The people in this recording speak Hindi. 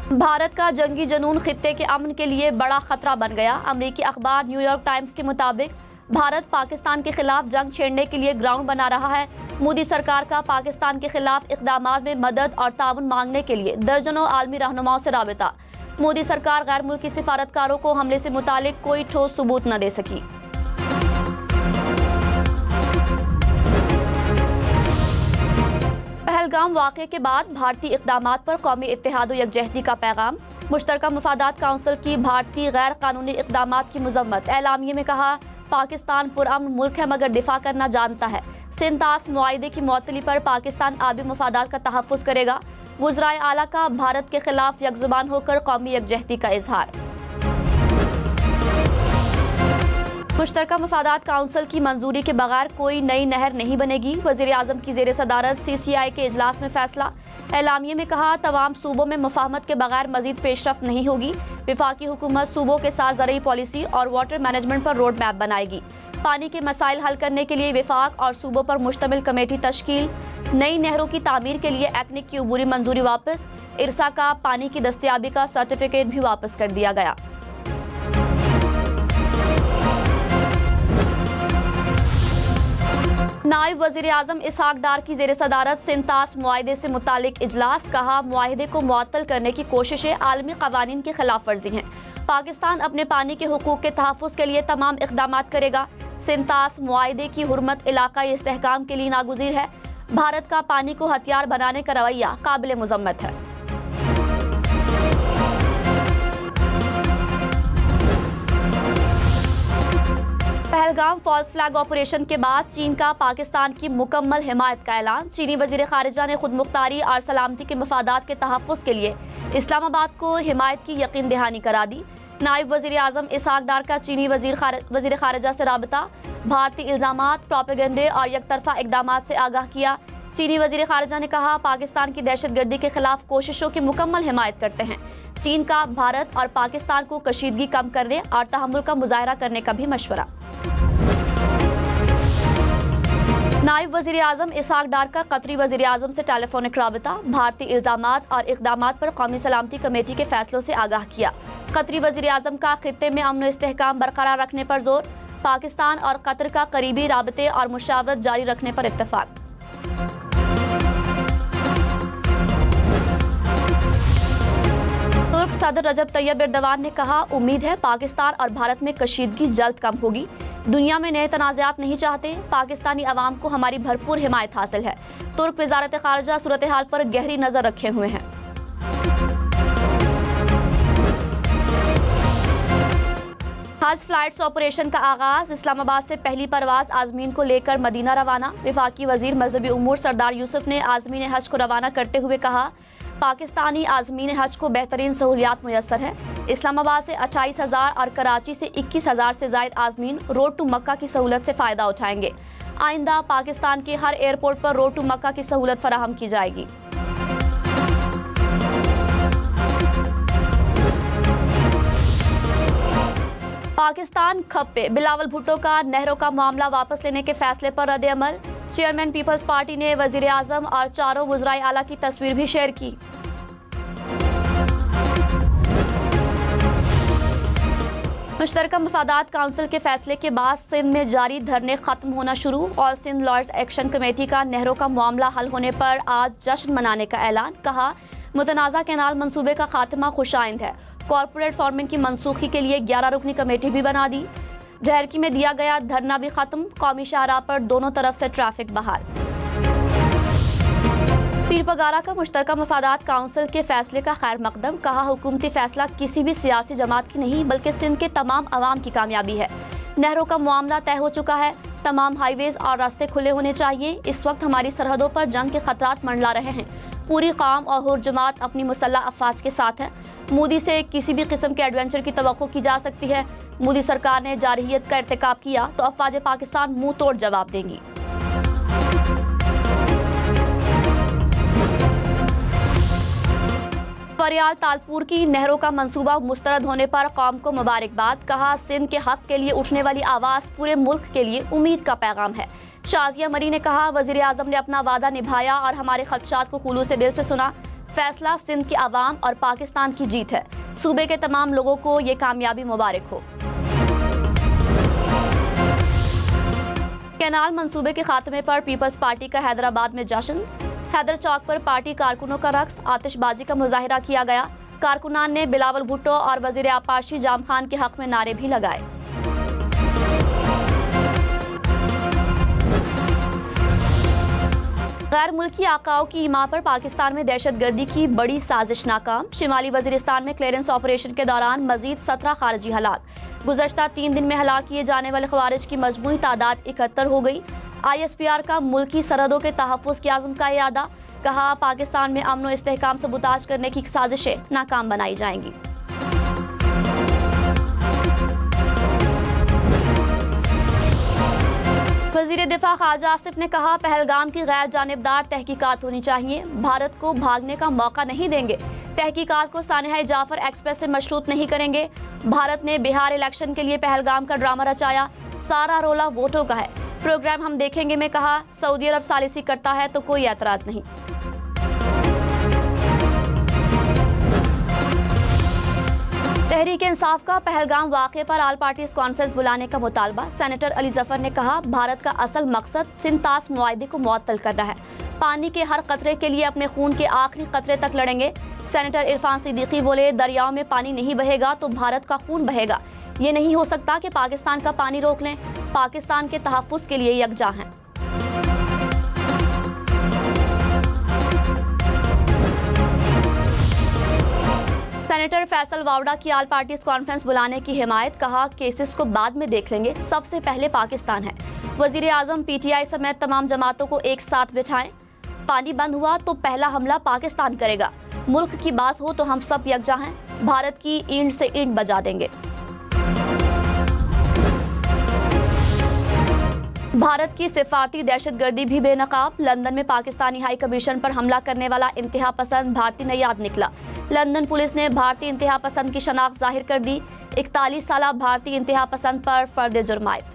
भारत का जंगी जनून खित्ते के अमन के लिए बड़ा खतरा बन गया। अमेरिकी अखबार न्यूयॉर्क टाइम्स के मुताबिक भारत पाकिस्तान के खिलाफ जंग छेड़ने के लिए ग्राउंड बना रहा है। मोदी सरकार का पाकिस्तान के खिलाफ इक़दामात में मदद और ताउन मांगने के लिए दर्जनों आलमी रहनुमाओं से राबिता। मोदी सरकार गैर मुल्की सिफारतकारों को हमले से मुतालिक कोई ठोस सबूत न दे सकी। पहलगाम वाक़े के बाद भारतीय इक़दामात पर कौमी इत्तेहाद व यकजहती का पैगाम। मुश्तरका मफादात काउंसिल की भारतीय गैर कानूनी इक़दामात की मज़म्मत। एलामिये में कहा, पाकिस्तान पुरअमन मुल्क है मगर दिफा करना जानता है। सिंतास मुआहिदे की मुअत्तली पर पाकिस्तान आबी मफादात का तहफ़्फ़ुज़ करेगा। वज़राए आला का भारत के खिलाफ यकजुबान होकर कौमी यकजहती का इजहार। मुश्तरका मफादात काउंसिल की मंजूरी के बगैर कोई नई नहर नहीं बनेगी। वज़ीर आज़म की ज़ेर सदारत CCI के इजलास में फैसला। एलामिये में कहा, तमाम सूबों में मुफाहमत के बगैर मजीद पेशरफ्त नहीं होगी। विफाकी हुकूमत सूबों के साथ ज़रूरी पॉलिसी और वाटर मैनेजमेंट पर रोड मैप बनाएगी। पानी के मसाइल हल करने के लिए विफाक और सूबों पर मुश्तमिल कमेटी तश्कील। नई नहरों की तामीर के लिए एक्निक की अबूरी मंजूरी वापस। इरसा का पानी की दस्तयाबी का सर्टिफिकेट भी वापस कर दिया गया। नायब वज़ीर आज़म इसहाक डार की ज़ेर सदारत सिंतास मुआहिदे से मुतालिक इजलास। कहा, मुआहिदे को मुअत्तल करने की कोशिशें आलमी क़वानीन की खिलाफ वर्जी हैं। पाकिस्तान अपने पानी के हुकूक के तहफ़्फ़ुज़ के लिए तमाम इक़दामात करेगा। सिंतास मुआहिदे की हुर्मत इलाक़ाई इस्तेहकाम के लिए नागुज़ीर है। भारत का पानी को हथियार बनाने का रवैया काबिल मुज़म्मत है। पहलगाम फॉल्स फ्लैग ऑपरेशन के बाद चीन का पाकिस्तान की मुकम्मल हिमायत का ऐलान। चीनी वज़ीर ख़ारिजा ने खुद मुख्तारी और सलामती के मफादात के तहफ़्फ़ुज़ के लिए इस्लामाबाद को हिमायत की यकीन दहानी करा दी। नायब वज़ीर आज़म इसहाक डार का चीनी वज़ीर ख़ारिजा से राबिता। भारतीय इल्ज़ामात, प्रोपेगेंडे और यकतरफा इक़दामात से आगाह किया। चीनी वज़ीर ख़ारिजा ने कहा, पाकिस्तान की दहशतगर्दी के खिलाफ कोशिशों की मुकम्मल हिमायत करते हैं। चीन का भारत और पाकिस्तान को कशीदगी कम करने और तहम्मुल का मुज़ाहरा करने का भी मशवरा। नायब वज़ीर आज़म इसहाक डार का कतरी वज़ीर आज़म से टेलीफोनिक राबिता। भारतीय इल्ज़ामात और इक़दामात पर कौमी सलामती कमेटी के फैसलों से आगाह किया। कतरी वज़ीर आज़म का खित्ते में अमन व इस्तेहकाम बरकरार रखने पर जोर। पाकिस्तान और कतर का करीबी राबते और मुशावरत जारी रखने पर इत्तेफाक। तुर्क सदर रजब तैयब एर्दोगान ने कहा, उम्मीद है पाकिस्तान और भारत में कशीदगी जल्द कम होगी। दुनिया में नए तनाज़ात नहीं चाहते। पाकिस्तानी अवाम को हमारी भरपूर हिमायत हासिल है। तुर्क वज़ारत ख़ारिजा सूरत हाल पर गहरी नज़र रखे हुए हैं। हज फ्लाइट्स ऑपरेशन का आगाज। इस्लामाबाद से पहली परवाज आज़मीन को लेकर मदीना रवाना। वफाकी वज़ीर मजहबी उमूर सरदार यूसुफ ने आज़मीन हज को रवाना करते हुए कहा, पाकिस्तानी आज़मीन हज को बेहतरीन सहूलियात मुयस्सर है। इस्लामाबाद से 28,000 और कराची से 21,000 से ज़ायद आज़मीन रोड टू मक्का की सहूलत से फ़ायदा उठाएंगे। आइंदा पाकिस्तान के हर एयरपोर्ट पर रोड टू मक्का की सहूलत फराहम की जाएगी। पाकिस्तान खप्पे। बिलावल भुट्टो का नहरों का मामला वापस लेने के फैसले पर रद्द अमल। चेयरमैन पीपल्स पार्टी ने वज़ीर आज़म और चारों वज़राए आला की तस्वीर भी शेयर की। मुश्तरका मफादात काउंसिल के फैसले के बाद सिंध में जारी धरने खत्म होना शुरू। All Sindh lords action committee का नहरों का मामला हल होने पर आज जश्न मनाने का ऐलान। कहा, मुतनाज़ा कैनाल मंसूबे का खात्मा खुशाइंद है। कॉरपोरेट फार्मिंग की मनसूखी के लिए 11 रुकनी कमेटी भी बना दी। झहरकी में दिया गया धरना भी खत्म। कौमी शाहराह पर दोनों तरफ से ट्रैफिक बहाल। पीरपगारा का मुश्तरका मफादात काउंसिल के फैसले का खैर मकदम। कहा, हुकूमती फैसला किसी भी सियासी जमात की नहीं बल्कि सिंध के तमाम अवाम की कामयाबी है। नहरों का मामला तय हो चुका है। तमाम हाईवेज और रास्ते खुले होने चाहिए। इस वक्त हमारी सरहदों पर जंग के खतरात मंडला रहे हैं। पूरी कौम और हुर जमात अपनी मुसल्लह अफवाज के साथ है। मोदी से किसी भी किस्म के एडवेंचर की तवक्को की जा सकती है। मोदी सरकार ने जारहियत का इर्तिकाब किया तो अफवाज पाकिस्तान मुंह तोड़ जवाब देंगी। परियाल तालपुर की नहरों का मंसूबा मुस्तरद होने पर कौम को मुबारकबाद। कहा, सिंध के हक के लिए उठने वाली आवाज़ पूरे मुल्क के लिए उम्मीद का पैगाम है। शाजिया मरी ने कहा, वज़ीर आज़म ने अपना वादा निभाया और हमारे खदशात को खुलूस दिल से सुना। फैसला सिंध के अवाम और पाकिस्तान की जीत है। सूबे के तमाम लोगों को ये कामयाबी मुबारक हो। कैनाल मंसूबे के खात्मे पर पीपल्स पार्टी का हैदराबाद में जश्न। हैदर चौक पर पार्टी कारकुनों का रक्स, आतिशबाजी का मुजाहिरा किया गया। कारकुनान ने बिलावल भुट्टो और वजीर आपाशी जाम खान के हक में नारे भी लगाए। गैर मुल्की आकाओं की हिमा पर पाकिस्तान में दहशतगर्दी की बड़ी साजिश नाकाम। शिमाली वजीरिस्तान में क्लियरेंस ऑपरेशन के दौरान मजीद 17 खारजी हलाक। गुज़श्ता 3 दिन में हलाक किए जाने वाले खवारिज की मजमूई तादाद 71 हो गई। ISPR का मुल्की सरहदों के तहफ़्फ़ुज़ के आज़म का इरादा। कहा, पाकिस्तान में अमन व इस्तेहकाम सबूताज करने की साजिशें नाकाम बनाई जाएंगी। वज़ीर दिफा ख्वाजा आसिफ ने कहा, पहलगाम की गैर जानिबदार तहकीकात होनी चाहिए। भारत को भागने का मौका नहीं देंगे। तहकीकात को सानिया जाफर एक्सप्रेस से मशरूत नहीं करेंगे। भारत ने बिहार इलेक्शन के लिए पहलगाम का ड्रामा रचाया। सारा रोला वोटों का है। प्रोग्राम हम देखेंगे में कहा, सऊदी अरब सालिसी करता है तो कोई एतराज नहीं। तहरीक इंसाफ का पहलगाम वाक़े पर आल पार्टीज कॉन्फ्रेंस बुलाने का मुतालबा। सेनेटर अली जफर ने कहा, भारत का असल मकसद सिंतास मुआहदे को मुअत्तल करना है। पानी के हर कतरे के लिए अपने खून के आखिरी कतरे तक लड़ेंगे। सेनेटर इरफान सिद्दीकी बोले, दरियाओं में पानी नहीं बहेगा तो भारत का खून बहेगा। ये नहीं हो सकता कि पाकिस्तान का पानी रोक लें। पाकिस्तान के तहफ़्फ़ुज़ के लिए यकजा हैं। सेनेटर फैसल वावड़ा की आल पार्टीज कॉन्फ्रेंस बुलाने की हिमायत। कहा, केसेस को बाद में देख लेंगे, सबसे पहले पाकिस्तान है। वजीर आजम PTI समेत तमाम जमातों को एक साथ बिठाएं। पानी बंद हुआ तो पहला हमला पाकिस्तान करेगा। मुल्क की बात हो तो हम सब यकजा हैं। भारत की ईंट से ईंट बजा देंगे। भारत की सिफारती दहशतगर्दी भी बेनकाब। लंदन में पाकिस्तानी हाई कमीशन पर हमला करने वाला इंतहा पसंद भारतीय नयाद निकला। लंदन पुलिस ने भारतीय इंतहा पसंद की शनाख्त जाहिर कर दी। 41 साला भारतीय इंतहा पसंद पर फर्द जुर्मायत।